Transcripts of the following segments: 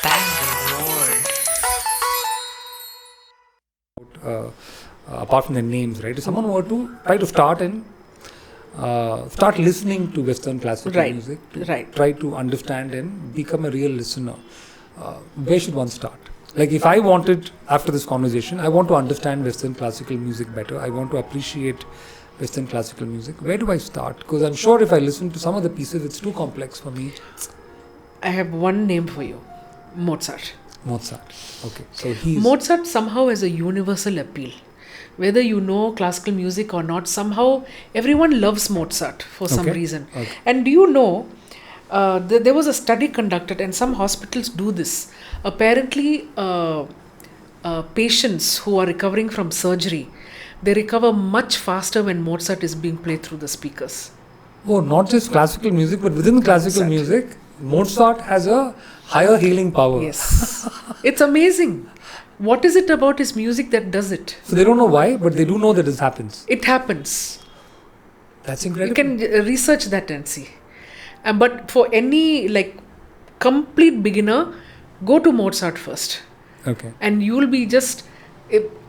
Bangalored. Apart from their names, right? If someone were to try to start listening to Western classical music, try to understand and become a real listener, where should one start? Like if I wanted, after this conversation, I want to understand Western classical music better, I want to appreciate Western classical music, where do I start? Because I'm sure if I listen to some of the pieces, it's too complex for me. I have one name for you. Mozart. Okay. So Mozart somehow has a universal appeal. Whether you know classical music or not, somehow everyone loves Mozart for some reason. Okay. And do you know, there was a study conducted, and some hospitals do this. Apparently, patients who are recovering from surgery, they recover much faster when Mozart is being played through the speakers. Oh, not just classical music, but within classical music, Mozart has a higher healing power. Yes. It's amazing. What is it about his music that does it? So they don't know why, but they do know that this happens. It happens. That's incredible. You can research that and see. But for any complete beginner, go to Mozart first. Okay. And you will be just...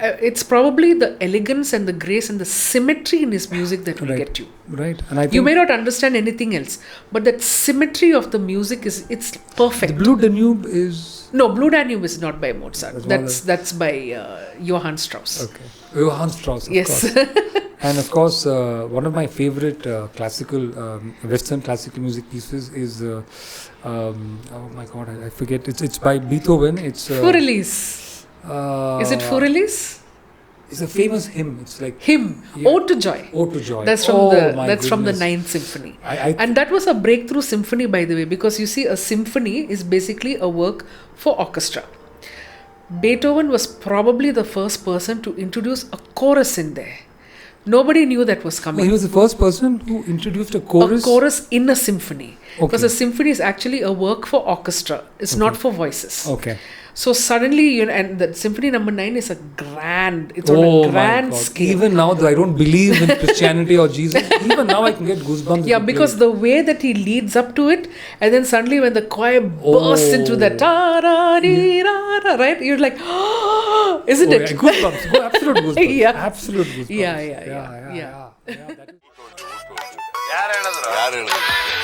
It's probably the elegance and the grace and the symmetry in his music that will get you. Right. And I think you may not understand anything else, but that symmetry of the music it's perfect. The Blue Danube is... No, Blue Danube is not by Mozart. That's by Johann Strauss. Okay. Johann Strauss, of course. And of course, one of my favorite Western classical music pieces is, oh my God, I forget. It's by Beethoven. It's Fur-Elise. Is it Fur-Elise? It's a famous hymn. It's like hymn. Yeah. Ode to Joy. Ode to Joy. That's from the Ninth Symphony. And that was a breakthrough symphony, by the way, because you see, a symphony is basically a work for orchestra. Beethoven was probably the first person to introduce a chorus in there. Nobody knew that was coming. He was the first person who introduced a chorus? A chorus in a symphony. Okay. Because a symphony is actually a work for orchestra. It's not for voices. Okay. So suddenly, and the Symphony Number 9 is on a grand scale. Even now, though I don't believe in Christianity or Jesus, even now I can get goosebumps. Yeah, because the way that he leads up to it, and then suddenly when the choir bursts into that right? You're like, oh, isn't it? Yeah, goosebumps. Absolute goosebumps. Yeah. Absolute goosebumps. Yeah. That is...